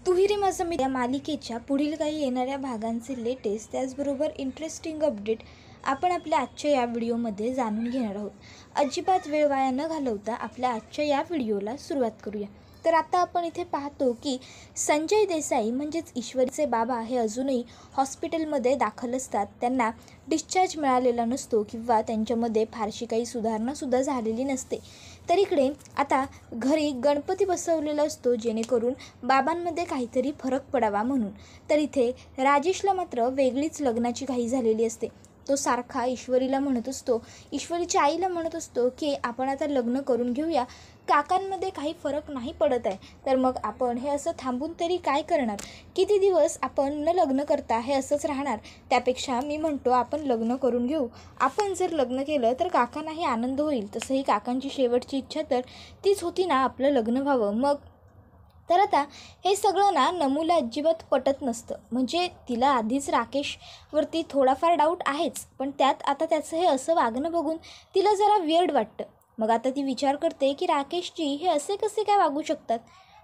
तू ही रे माझा मित्र या मालिकेच्या पुढील काही येणाऱ्या भागांचे लेटेस्ट त्याचबरोबर इंटरेस्टिंग अपडेट आपण आपल्या आजच्या या व्हिडिओमध्ये जाणून घेणार आहोत। अजिबात वेळ वाया न घालवता आपल्या आजच्या या व्हिडिओला सुरुवात करूया। तर आता आपण इथे पाहतो की संजय देसाई म्हणजेच ईश्वरीचे बाबा हे अजूनही हॉस्पिटलमध्ये दाखल असतात। त्यांना डिस्चार्ज मिळालेला नसतो किंवा त्यांच्यामध्ये फारशी काही सुधारणासुद्धा झालेली नसते। तर इकडे आता घरी गणपती बसवलेला असतो जेणेकरून बाबांमध्ये काहीतरी फरक पडावा म्हणून। तर इथे राजेशला मात्र वेगळीच लग्नाची घाई झालेली असते। तो सारखा ईश्वरीला म्हणत असतो, ईश्वरीच्या आईला म्हणत असतो की आपण आता लग्न करून घेऊया, काकांमध्ये काही फरक नाही पडत आहे। तर मग आपण हे असं थांबून तरी काय करणार, किती दिवस आपण न लग्न करता हे असंच राहणार, त्यापेक्षा मी म्हणतो आपण लग्न करून घेऊ। आपण जर लग्न केलं तर काकांनाही आनंद होईल, तसंही काकांची शेवटची इच्छा तर तीच होती ना, आपलं लग्न व्हावं। मग तर आता हे सगळं ना नमूला अजिबात पटत नसतं। म्हणजे तिला आधीच राकेशवरती थोडाफार डाऊट आहेच, पण त्यात आता त्याचं हे असं वागणं बघून तिला जरा वियर्ड वाटतं। मग आता ती विचार करते की राकेशजी हे असे कसे काय वागू शकतात।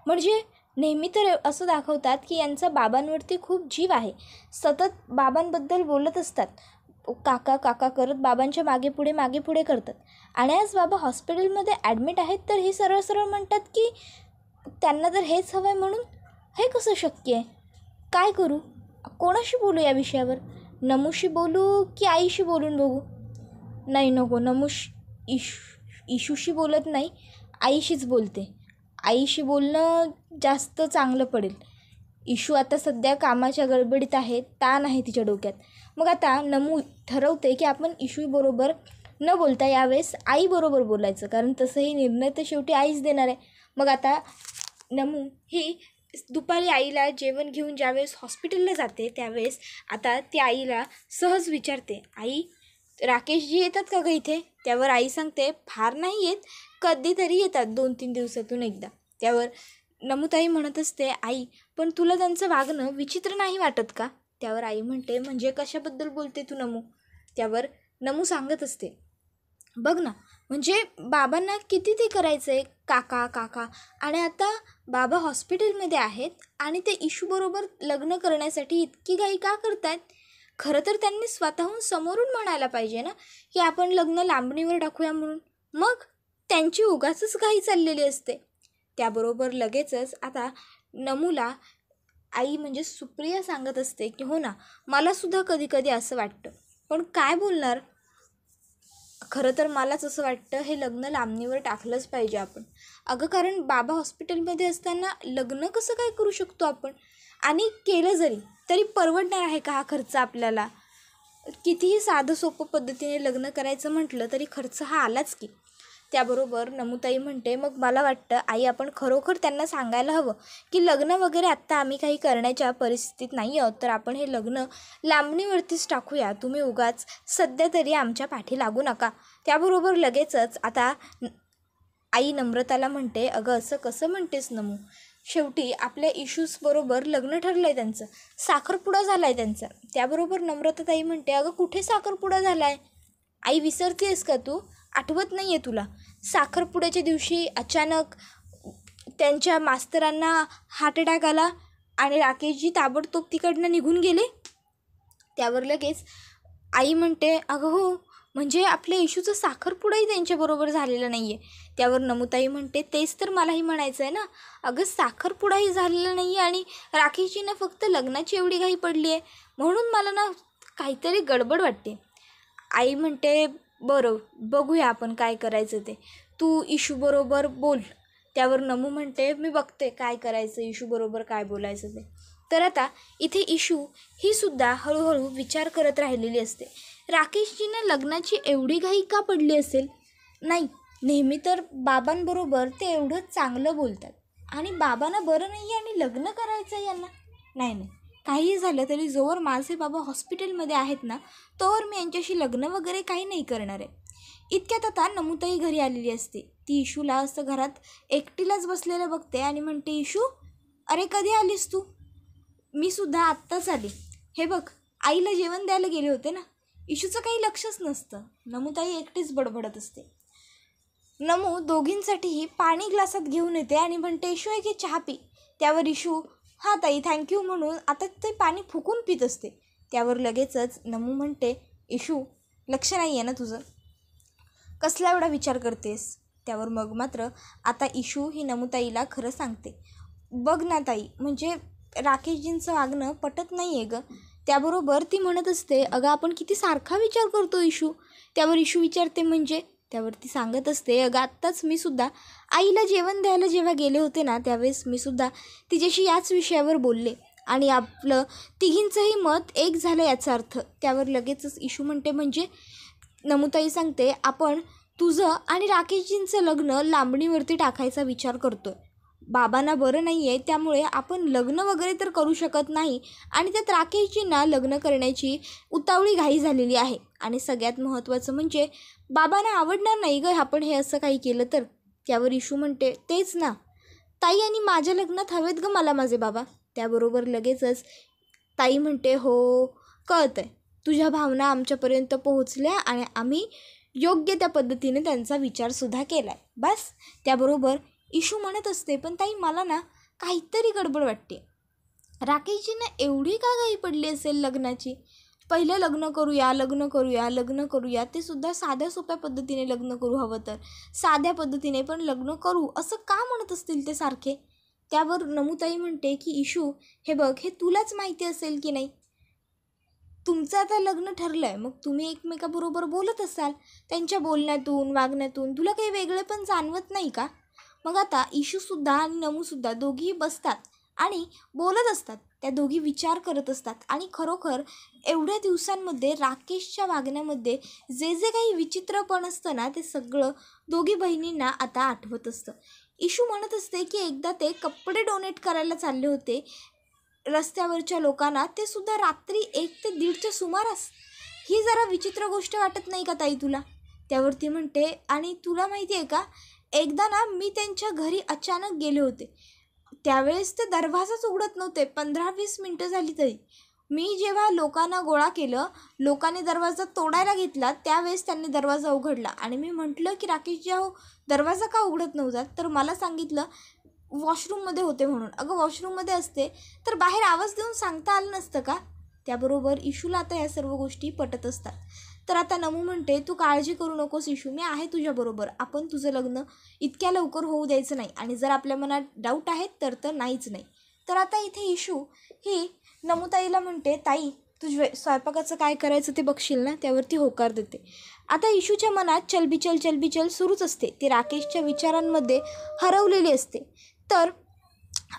म्हणजे नेहमी तर असं दाखवतात की यांचा बाबांवरती खूप जीव आहे, सतत बाबांबद्दल बोलत असतात, काका काका करत बाबांच्या मागे पुढे करतात। आणि आज बाबा हॉस्पिटलमध्ये ॲडमिट आहेत तर हे सरळ सरळ म्हणतात की त्यांना तर हेच हवं आहे म्हणून। हे कसं शक्य आहे? काय करू? कोणाशी बोलू या विषयावर? नमूशी बोलू की आईशी बोलून बघू? नाही नको, इशूशी बोलत नाही, आईशीच बोलते। आईशी बोलणं जास्त चांगलं पडेल। इशू आता सध्या कामाच्या गडबडीत आहे, ताण आहे तिच्या डोक्यात। मग आता नमू ठरवते की आपण इशूबरोबर न बोलता यावेळेस आईबरोबर बोलायचं, कारण तसंही निर्णय तर शेवटी आईच देणार आहे। मग आता नमू ही दुपारी आईला जेवण घेऊन ज्यावेळेस हॉस्पिटलला जाते त्यावेळेस आता ती आईला सहज विचारते, आई राकेशजी येतात का गं इथे? त्यावर आई सांगते, फार नाही येत, कधीतरी येतात 2-3 दिवसातून एकदा। त्यावर नमूताई म्हणत असते, आई पण तुला त्यांचं वागणं विचित्र नाही वाटत का? त्यावर आई म्हणते, म्हणजे कशाबद्दल बोलते तू नमू? त्यावर नमू सांगत असते, बघ ना, म्हणजे बाबांना किती ते करायचं आहे काका काका, आणि आता बाबा हॉस्पिटलमध्ये आहेत आणि ते इशूबरोबर लग्न करण्यासाठी इतकी घाई का करतायत? खरं तर त्यांनी स्वतःहून समोरून म्हणायला पाहिजे ना की आपण लग्न लांबणीवर टाकूया म्हणून। मग त्यांची उगाचच घाई चाललेली असते। त्याबरोबर लगेचच आता नमूला आई म्हणजे सुप्रिया सांगत असते की हो ना, मलासुद्धा कधी कधी असं वाटतं, पण काय बोलणार? खरं तर मलाच असं वाटतं हे लग्न लांबणीवर टाकलंच पाहिजे आपण। अगं कारण बाबा हॉस्पिटलमध्ये असताना लग्न कसं काय करू शकतो आपण? आणि केलं जरी तरी परवडणार आहे का हा खर्च आपल्याला? कितीही साधं सोपं पद्धतीने लग्न करायचं म्हटलं तरी खर्च हा आलाच की। त्याबरोबर नमूताई म्हणते, मग मला वाटतं आई आपण खरोखर त्यांना सांगायला हवं की लग्न वगैरे आत्ता आम्ही काही करण्याच्या परिस्थितीत नाही आहोत, तर आपण हे लग्न लांबणीवरतीच टाकूया, तुम्ही उगाच सध्या तरी आमच्या पाठी लागू नका। त्याबरोबर लगेचच आता आई नम्रताला म्हणते, अगं असं कसं म्हणतेस नमू, शेवटी आपल्या इशूजबरोबर लग्न ठरलं आहे त्यांचं, साखरपुडा झाला आहे त्यांचा। त्याबरोबर नम्रताताई म्हणते, अगं कुठे साखरपुडा झाला आहे? आई विसरतेस का तू? आठवत नाही आहे तुला? साखरपुड्याच्या दिवशी अचानक त्यांच्या मास्तरांना हार्ट अटॅक आला आणि राकेशजी ताबडतोब तिकडनं निघून गेले। त्यावर लगेच आई म्हणते, अगं हो, म्हणजे आपल्या इशूचा साखरपुडाही त्यांच्याबरोबर झालेला नाही आहे। त्यावर नमूताई म्हणते, तेच तर मलाही म्हणायचं आहे ना, अगं साखरपुडाही झालेला नाही आहे आणि राकेशजींना फक्त लग्नाची एवढी घाई पडली आहे, म्हणून मला ना काहीतरी गडबड वाटते। आई म्हणते, बरं बघूया आपण काय करायचं ते, तू इशूबरोबर बोल। त्यावर नमू म्हणते, मी बघते काय करायचं, इशूबरोबर काय बोलायचं ते। तर आता इथे इशू ही सुद्धा हळूहळू विचार करत राहिलेली असते, राकेशजींना लग्नाची एवढी घाई का पडली असेल? नाही, नेहमी तर बाबांबरोबर ते एवढं चांगलं बोलतात आणि बाबांना बरं नाही आणि लग्न करायचं आहे यांना? नाही, काही झालं तरी जोवर माझे बाबा हॉस्पिटलमध्ये आहेत ना, तोवर मी यांच्याशी लग्न वगैरे काही नाही करणार आहे। इतक्यात आता नमूताई घरी आलेली असते। ती इशूला असं घरात एकटीलाच बसलेलं बघते आणि म्हणते, इशू अरे कधी आलीस तू? मी सुद्धा आत्ताच आले, हे बघ आईला जेवण द्यायला गेले होते ना। इशूचं काही लक्षच नसतं, नमूताई एकटीच बडबडत असते। नमू दोघींसाठीही पाणी ग्लासात घेऊन येते आणि म्हणते, इशू एक चहा पी। त्यावर इशू हां ताई थँक्यू म्हणून आता ते पाणी फुकून पित असते. त्यावर लगेचच नमू म्हणते, इशू लक्ष नाही आहे ना तुझं, कसला एवढा विचार करतेस. त्यावर मग मात्र आता इशू ही नमुताईला खरं सांगते. बघ ना ताई, म्हणजे राकेशजींचं वागणं पटत नाही आहे गं. त्याबरोबर ती म्हणत असते, अगं आपण किती सारखा विचार करतो इशू. त्यावर इशू विचारते म्हणजे. त्यावर ती सांगत असते, अगं आत्ताच मी सुद्धा आईला जेवण द्यायला जेव्हा गेले होते ना, त्यावेळेस मी सुद्धा तिच्याशी याच विषयावर बोलले आणि आपलं तिघींचंही मत एक झालं याचा अर्थ. त्यावर लगेचच इशू म्हणते म्हणजे. नमुताई सांगते, आपण तुझं आणि राकेशजींचं लग्न लांबणीवरती टाकायचा विचार करतोय. बाबांना बरं नाही आहे, त्यामुळे आपण लग्न वगैरे तर करू शकत नाही आणि त्यात राकेशजींना लग्न करण्याची उतावळी घाई झालेली आहे. आणि सगळ्यात महत्त्वाचं म्हणजे बाबांना आवडणार नाही गं आपण हे असं काही केलं तर. त्यावर इशू म्हणते, तेच ना ताई, आणि माझ्या लग्नात हवेत गं मला माझे बाबा. त्याबरोबर लगेचच ताई म्हणते, हो कळतं आहे, तुझ्या भावना आमच्यापर्यंत पोहोचल्या आणि आम्ही योग्य त्या पद्धतीने त्यांचा विचारसुद्धा केला आहे बस. त्याबरोबर इशू म्हणत असते, पण ताई मला ना काहीतरी गडबड वाटते. राकेशजींना एवढी का घाई पडली असेल लग्नाची. पहिलं लग्न करूया लग्न करूया लग्न करूया, ते सुद्धा साध्या सोप्या पद्धतीने लग्न करू, हवं तर साध्या पद्धतीने पण लग्न करू, असं का म्हणत असतील ते सारखे. त्यावर नमुताई म्हणते की इशू हे बघ, हे तुलाच माहिती असेल की नाही, तुमचं आता लग्न ठरलं आहे, मग तुम्ही एकमेकाबरोबर बोलत असाल, त्यांच्या बोलण्यातून वागण्यातून तुला काही वेगळे पण जाणवत नाही का. मग आता इशूसुद्धा आणि नमूसुद्धा दोघीही बसतात आणि बोलत असतात. त्या दोघी विचार करत असतात आणि खरोखर एवढ्या दिवसांमध्ये राकेशच्या वागण्यामध्ये जे जे काही विचित्रपण असतं ना, ते सगळं दोघी बहिणींना आता आठवत असतं. इशू म्हणत असते की एकदा ते कपडे डोनेट करायला चालले होते रस्त्यावरच्या लोकांना, ते सुद्धा रात्री 1 ते 1:30च्या सुमारास. ही जरा विचित्र गोष्ट वाटत नाही का ताई तुला. त्यावरती म्हणते, आणि तुला माहिती आहे का, एकदा ना मी त्यांच्या घरी अचानक गेले होते, त्यावेळेस ते दरवाजाच उघडत नव्हते. 15-20 मिनटं झाली तरी. मी जेव्हा लोकांना गोळा केलं, लोकांनी दरवाजा तोडायला घेतला, त्यावेळेस त्यांनी दरवाजा उघडला आणि मी म्हटलं की राकेशजी अहो दरवाजा का उघडत नव्हता, तर मला सांगितलं वॉशरूममध्ये होते म्हणून. अगं वॉशरूममध्ये असते तर बाहेर आवाज देऊन सांगता आलं नसतं का. त्याबरोबर इशूला आता या सर्व गोष्टी पटत असतात. तर आता नमू म्हणते, तू काळजी करू नकोस इशू, मी आहे तुझ्याबरोबर. आपण तुझं लग्न इतक्या लवकर होऊ द्यायचं नाही आणि जर आपल्या मनात डाऊट आहेत तर नाहीच नाही. तर आता इथे इशू ही नमुताईला म्हणते, ताई तुझ्या स्वयंपाकाचं काय करायचं ते बघशील ना. त्यावरती होकार देते. आता इशूच्या मनात चलबिचल सुरूच असते. ती राकेशच्या विचारांमध्ये हरवलेली असते. तर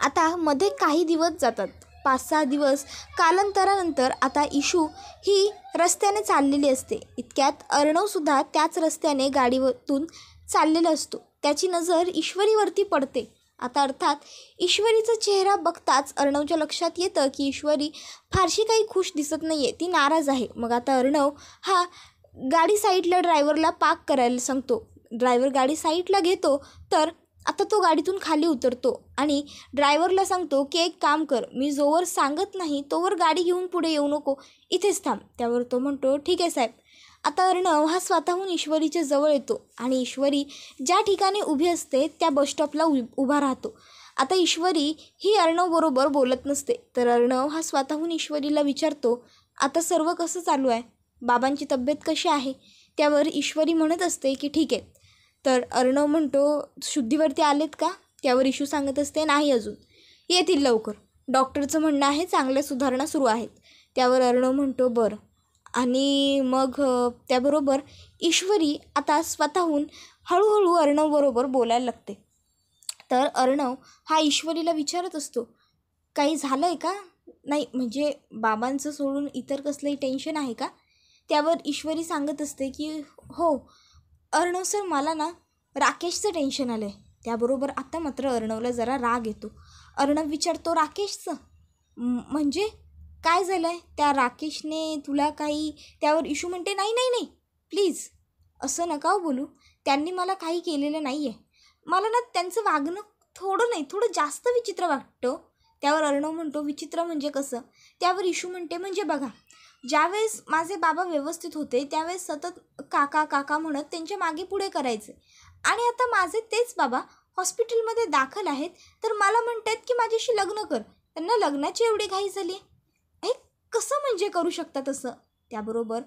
आता मध्ये काही दिवस जातात, 5-6 दिवस. कालांतरानंतर आता इशू ही रस्त्याने चाललेली असते. इतक्यात अर्णवसुद्धा त्याच रस्त्याने गाडीवरून चाललेला असतो. त्याची नजर ईश्वरीवरती पडते. आता अर्थात ईश्वरीचा चेहरा बघताच अर्णवच्या लक्षात येतं की ईश्वरी फारशी काही खुश दिसत नाही आहे, ती नाराज आहे. मग आता अर्णव हा गाडी साईडला ड्रायव्हरला पार्क करायला सांगतो. ड्रायव्हर गाडी साईडला घेतो. तर आता तो गाडीतून खाली उतरतो आणि ड्रायव्हरला सांगतो की एक काम कर, मी जोवर सांगत नाही तोवर गाडी घेऊन पुढे येऊ नको, इथेच थांब. त्यावर तो म्हणतो, ठीक आहे साहेब. आता अर्णव हा स्वतःहून ईश्वरीच्या जवळ येतो आणि ईश्वरी ज्या ठिकाणी उभी असते त्या बसस्टॉपला उभा राहतो. आता ईश्वरी ही अर्णवबरोबर बोलत नसते. तर अर्णव हा स्वतःहून ईश्वरीला विचारतो, आता सर्व कसं चालू आहे, बाबांची तब्येत कशी आहे. त्यावर ईश्वरी म्हणत असते की ठीक आहे. तर अर्णव म्हणतो, शुद्धीवरती आलेत का. त्यावर इशू सांगत असते, नाही अजून, येतील लवकर, डॉक्टरचं म्हणणं आहे चांगल्या सुधारणा सुरू आहेत. त्यावर अर्णव म्हणतो, बरं. आणि मग त्याबरोबर ईश्वरी आता स्वतःहून हळूहळू अर्णवबरोबर बोलायला लागते. तर अर्णव हा ईश्वरीला विचारत असतो, काही झालं आहे का. नाही म्हणजे बाबांचं सोडून इतर कसलंही टेन्शन आहे का. त्यावर ईश्वरी सांगत असते की हो अर्णव सर, मला ना राकेशचं टेन्शन आलं आहे. त्याबरोबर आता मात्र अर्णवला जरा राग येतो. अर्णव विचारतो, राकेशचं म्हणजे काय झालं आहे, त्या राकेशने तुला काही. त्यावर इशू म्हणते, नाही नाही नाही प्लीज असं नका बोलू, त्यांनी मला काही केलेलं नाही आहे. मला ना त्यांचं वागणं थोडं नाही थोडं जास्त विचित्र वाटतं. त्यावर अर्णव म्हणतो, विचित्र म्हणजे कसं. त्यावर इशू म्हणते, म्हणजे बघा, ज्यावेळेस माझे बाबा व्यवस्थित होते त्यावेळेस सतत काका काका म्हणत त्यांच्या मागे पुढे करायचे, आणि आता माझे तेच बाबा हॉस्पिटलमध्ये दाखल आहेत तर मला म्हणतात की माझ्याशी लग्न कर. त्यांना लग्नाची एवढी घाई झाली हे कसं म्हणजे करू शकतात असं. त्याबरोबर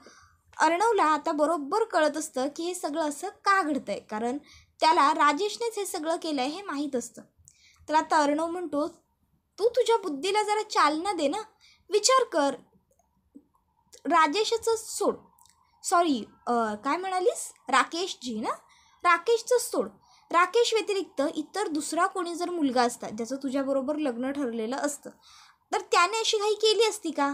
अर्णवला आता बरोबर कळत असतं की हे सगळं असं का घडतं आहे, कारण त्याला राजेशनेच हे सगळं केलं आहे हे माहीत असतं. तर आता अर्णव म्हणतो, तू तुझ्या बुद्धीला जरा चालना दे ना, विचार कर. राजेशचं सोड, सॉरी काय म्हणालीस, राकेशजी ना, राकेशचं सोड. राकेश व्यतिरिक्त इतर दुसरा कोणी जर मुलगा असता ज्याचं तुझ्याबरोबर लग्न ठरलेलं असतं तर त्याने अशी घाई केली असती का.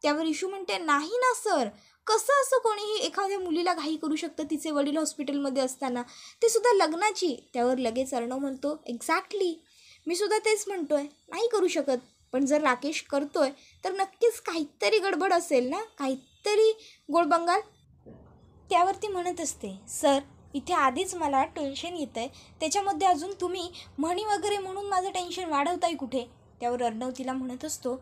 त्यावर इशू म्हणते, नाही ना सर, कसं असं कोणीही एखाद्या मुलीला घाई करू शकतं तिचे वडील हॉस्पिटलमध्ये असताना, ते सुद्धा लग्नाची. त्यावर लगेच अर्णव म्हणतो, एक्झॅक्टली, मी सुद्धा तेच म्हणतोय, नाही करू शकत. पण जर राकेश करतोय तर नक्कीच काहीतरी गडबड असेल ना, काहीतरी गोळबंगाल. त्यावरती म्हणत असते, सर इथे आधीच मला टेन्शन येतं आहे, त्याच्यामध्ये अजून तुम्ही म्हणी वगैरे म्हणून माझं टेन्शन वाढवताय कुठे. त्यावर अर्णव तिला म्हणत असतो,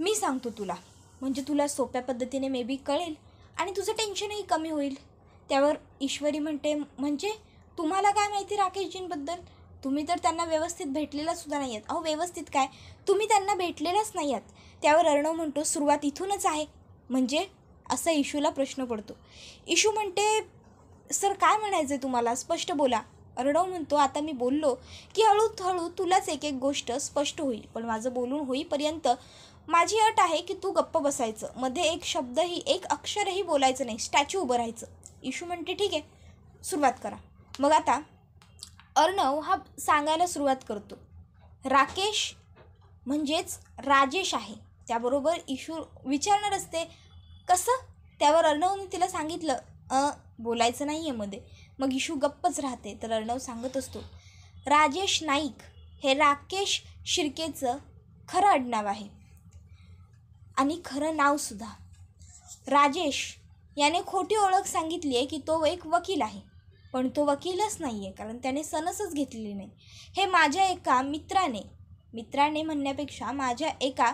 मी सांगतो तुला, म्हणजे तुला सोप्या पद्धतीने मे बी कळेल आणि तुझं टेन्शनही कमी होईल. त्यावर ईश्वरी म्हणते, म्हणजे तुम्हाला काय माहिती राकेशजींबद्दल, तुम्ही तर त्यांना व्यवस्थित भेटलेला सुद्धा नाही आहेत. अहो व्यवस्थित काय, तुम्ही त्यांना भेटलेलाच नाही आहात. त्यावर अर्णव म्हणतो, सुरुवात इथूनच आहे म्हणजे, असा इशूला प्रश्न पडतो. इशू म्हणते, सर काय म्हणायचं आहे तुम्हाला, स्पष्ट बोला. अर्णव म्हणतो, आता मी बोललो की हळूहळू तुलाच एक एक गोष्ट स्पष्ट होईल, पण माझं बोलून होईपर्यंत माझी अट आहे की तू गप्प बसायचं, मध्ये एक शब्दही एक अक्षरही बोलायचं नाही, स्टॅच्यू उभं राहायचं. इशू म्हणते, ठीक आहे, सुरुवात करा. मग आता अर्णव हा सांगायला सुरुवात करतो, राकेश म्हणजेच राजेश आहे. त्याबरोबर इशू विचारणार असते, कसं. त्यावर अर्णवने तिला सांगितलं, बोलायचं नाही आहे मध्ये. मग इशू गप्पच राहते. तर अर्णव सांगत असतो, राजेश नाईक हे राकेश शिर्केचं खरं आडनाव आहे आणि खरं नावसुद्धा. राजेश याने खोटी ओळख सांगितली आहे की तो एक वकील आहे, पण तो वकीलच नाही आहे, कारण त्याने सनसच घेतलेली नाही. हे माझ्या एका मित्राने म्हणण्यापेक्षा माझ्या एका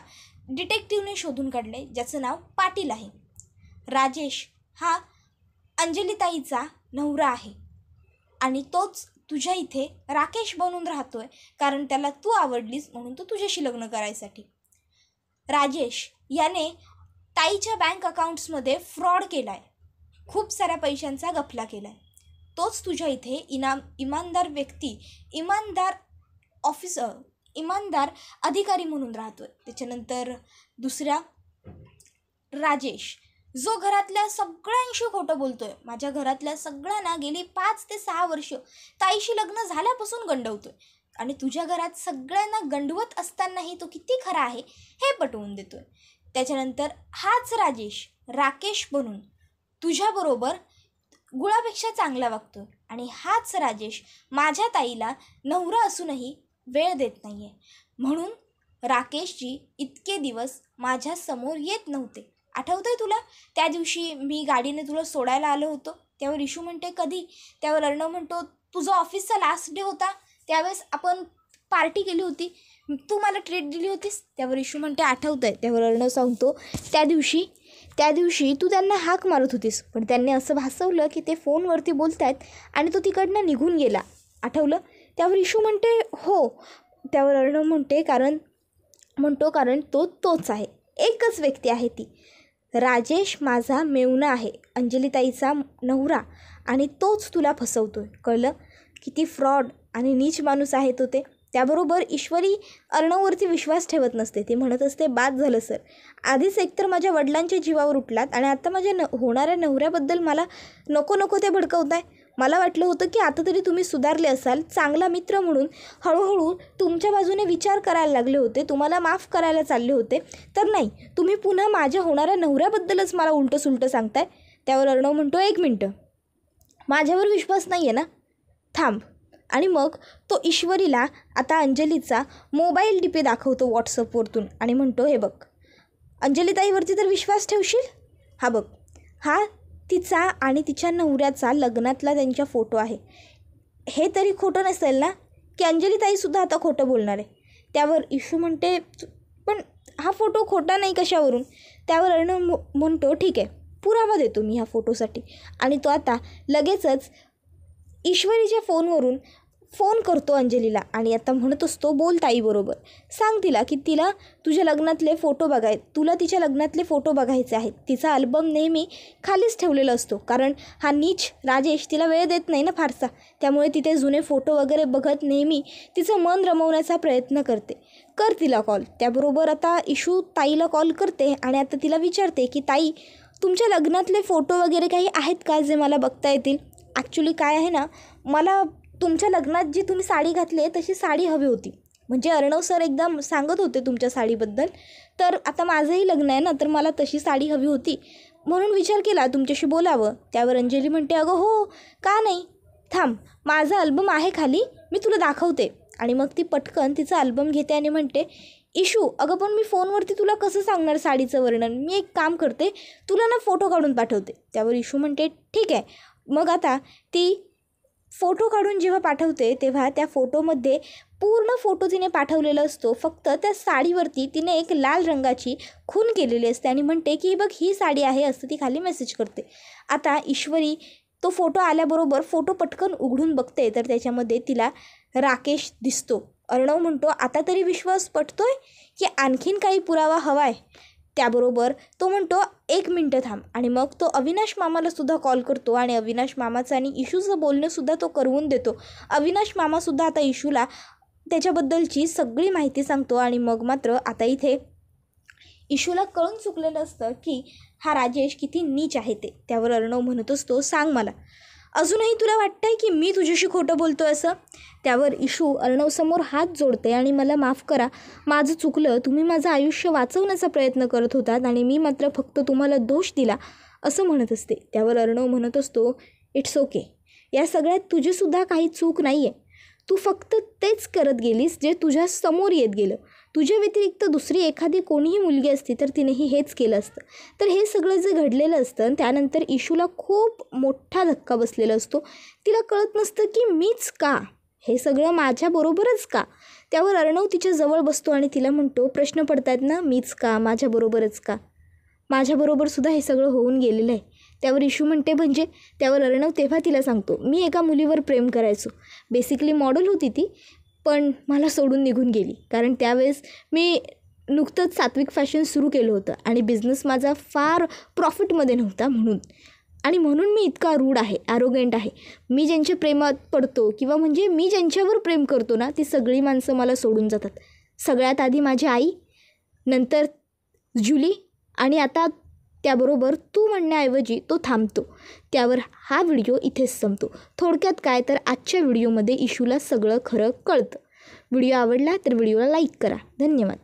डिटेक्टिव्हने शोधून काढले, ज्याचं नाव पाटील आहे. राजेश हा अंजलीताईचा नवरा आहे आणि तोच तुझ्या इथे राकेश बनून राहतोय, कारण त्याला तू आवडलीस म्हणून तो तुझ्याशी लग्न करायसाठी. राजेश याने ताईच्या बँक अकाउंट्समध्ये फ्रॉड केला आहे, खूप साऱ्या पैशांचा गफला केला आहे. तोच तुझ्या इथे इमानदार व्यक्ती, इमानदार अधिकारी म्हणून राहतोय. त्याच्यानंतर दुसरा राजेश जो घरातल्या सगळ्यांशी खोटं बोलतोय, माझ्या घरातल्या सगळ्यांना गेली 5 ते 6 वर्ष ताईशी लग्न झाल्यापासून गंडवतोय आणि तुझ्या घरात सगळ्यांना गंडवत असतानाही तो किती खरा आहे हे पटवून देतोय. त्याच्यानंतर हाच राकेश बनून तुझ्याबरोबर गुळापेक्षा चांगला वागतोय आणि हाच राजेश माझ्या ताईला नवरा असूनही वेळ देत नाही आहे, म्हणून राकेशजी इतके दिवस माझ्या समोर येत नव्हते. आठवतंय तुला त्या दिवशी मी गाडीने तुला सोडायला आलो होतो. त्यावर इशू म्हणते, कधी. त्यावर अर्णव म्हणतो, तुझा ऑफिसचा लास्ट डे होता, त्यावेळेस आपण पार्टी केली होती, तू मला ट्रीट दिली होतीस. त्यावर इशू म्हणते, आठवतंय. त्यावर अर्णव सांगतो, त्या दिवशी तू त्यांना हाक मारत होतीस, पण त्यांनी असं भासवलं की ते फोनवरती बोलत आहेत आणि तो तिकडनं निघून गेला, आठवलं. त्यावर इशू म्हणते, हो. त्यावर अर्णव म्हणते, कारण तोच आहे, एकच व्यक्ती आहे ती. राजेश माझा मेवणा आहे, अंजलीताईचा नवरा, आणि तोच तुला फसवतोय, कळलं. किती फ्रॉड आणि नीच माणूस आहे तो ते. त्याबरोबर ईश्वरी अर्णववरती विश्वास ठेवत नसते. ती म्हणत असते, बाद झालं सर, आधीच एकतर माझ्या वडिलांच्या जीवावर उठलात आणि आता माझ्या होणाऱ्या नवऱ्याबद्दल मला नको ते भडकवताय. मला वाटलं होतं की आता तरी तुम्ही सुधारले असाल, चांगला मित्र म्हणून हळूहळू तुमच्या बाजूने विचार करायला लागले होते, तुम्हाला माफ करायला चालले होते, तर नाही, तुम्ही पुन्हा माझ्या होणाऱ्या नवऱ्याबद्दलच मला उलटं सांगताय. त्यावर अर्णव म्हणतो, 1 मिनटं, माझ्यावर विश्वास नाही आहे ना, थांब. आणि मग तो ईश्वरीला आता अंजलीचा मोबाईल DP दाखवतो व्हॉट्सअपवरतून आणि म्हणतो, हे बघ, अंजलीताईवरती तर विश्वास ठेवशील, हा बघ, हा तिचा आणि तिच्या नवऱ्याचा लग्नातला त्यांच्या फोटो आहे. हे तरी खोटं नसेल ना की अंजलीताईसुद्धा आता खोटं बोलणार आहे. त्यावर इशू म्हणते, पण हा फोटो खोटा नाही कशावरून. त्यावर अर्णव म्हणतो, ठीक आहे, पुरावा देतो मी ह्या फोटोसाठी. आणि तो आता लगेचच ईश्वरीच्या फोनवरून फोन करतो अंजलीला आणि आता म्हणत असतो, बोल ताईबरोबर, सांग तिला की तुला तिच्या लग्नातले फोटो बघायचे आहेत. तिचा अल्बम नेहमी खालीच ठेवलेला असतो, कारण हा नीच राजेश तिला वेळ देत नाही ना फारसा, त्यामुळे तिथे जुने फोटो वगैरे बघत नेहमी तिचं मन रमवण्याचा प्रयत्न करते. कर तिला कॉल. त्याबरोबर आता इशू ताईला कॉल करते आणि आता तिला विचारते की ताई, तुमच्या लग्नातले फोटो वगैरे काही आहेत का जे मला बघता येतील? ॲक्च्युली काय आहे ना, मला तुमच्या लग्नात जी तुम्ही साडी घातली आहे तशी साडी हवी होती. म्हणजे अर्णव सर एकदम सांगत होते तुमच्या साडीबद्दल. तर आता माझंही लग्न आहे ना, तर मला तशी साडी हवी होती, म्हणून विचार केला तुमच्याशी बोलावं. त्यावर अंजली म्हणते, अगं हो, का नाही, थांब, माझा अल्बम आहे खाली, मी तुला दाखवते. आणि मग ती पटकन तिचा अल्बम घेते आणि म्हणते, इशू अगं पण मी फोनवरती तुला कसं सांगणार साडीचं वर्णन, मी एक काम करते, तुला ना फोटो काढून पाठवते. त्यावर इशू म्हणते, ठीक आहे. मग आता ती फोटो काढून जेव्हा पाठवते तेव्हा त्या फोटोमध्ये पूर्ण फोटो तिने पाठवलेला असतो, फक्त त्या साडीवरती तिने एक लाल रंगाची खून केलेली असते आणि म्हणते की बघ ही साडी आहे, असं ती खाली मेसेज करते. आता ईश्वरी तो फोटो आल्याबरोबर फोटो पटकन उघडून बघते, तर त्याच्यामध्ये तिला राकेश दिसतो. अर्णव म्हणतो, आता तरी विश्वास पटतोय की आणखीन काही पुरावा हवा आहे? त्याबरोबर तो म्हणतो, 1 मिनटं थांब. आणि मग तो अविनाश मामालासुद्धा कॉल करतो आणि अविनाश मामाचं आणि इशूचं बोलणंसुद्धा तो करवून देतो. अविनाश मामासुद्धा आता इशूला त्याच्याबद्दलची सगळी माहिती सांगतो. आणि मग मात्र आता इथे इशूला कळून चुकलेलं असतं की हा राजेश किती नीच आहे ते. त्यावर अर्णव म्हणत असतो, सांग मला, अजूनही तुला वाटतंय की मी तुझ्याशी खोटं बोलतो असं? त्यावर इशू अर्णवसमोर हात जोडते आणि मला माफ करा, माझं चुकलं, तुम्ही माझं आयुष्य वाचवण्याचा प्रयत्न करत होतात आणि मी मात्र फक्त तुम्हाला दोष दिला असं म्हणत असते. त्यावर अर्णव म्हणत असतो, इट्स ओके, या सगळ्यात तुझीसुद्धा काही चूक नाही आहे. तू फक्त तेच करत गेलीस जे तुझ्या समोर येत गेलं. तुझ्या व्यतिरिक्त दुसरी एखादी कोणीही मुलगी असती तर तिनेही हेच केलं असतं. तर हे सगळं जे घडलेलं असतं त्यानंतर इशूला खूप मोठा धक्का बसलेला असतो. तिला कळत नसतं की मीच का, हे सगळं माझ्याबरोबरच का? त्यावर अर्णव तिच्या जवळ बसतो आणि तिला म्हणतो, प्रश्न पडतायत ना, मीच का, माझ्याबरोबरच का? माझ्याबरोबरसुद्धा हे सगळं होऊन गेलेलं आहे. त्यावर इशू म्हणते, म्हणजे? त्यावर अर्णव तेव्हा तिला सांगतो, मी एका मुलीवर प्रेम करायचो, बेसिकली मॉडेल होती ती, पण मला सोडून निघून गेली, कारण त्यावेळेस मी नुकतंच सात्विक फॅशन सुरू केलं होतं आणि बिझनेस माझा फार प्रॉफिटमध्ये नव्हता, म्हणून मी इतका रूड आहे, ॲरोगंट आहे. मी ज्यांच्या प्रेमात पडतो किंवा म्हणजे मी ज्यांच्यावर प्रेम करतो ना, ती सगळी माणसं मला सोडून जातात. सगळ्यात आधी माझी आई, नंतर जुली आणि आता त्याबरोबर तू म्हणण्याऐवजी तो थांबतो. त्यावर हा व्हिडिओ इथेच संपतो. थोडक्यात काय तर आजच्या व्हिडिओमध्ये इशूला सगळं खरं कळतं. व्हिडिओ आवडला तर व्हिडिओला लाईक करा. धन्यवाद.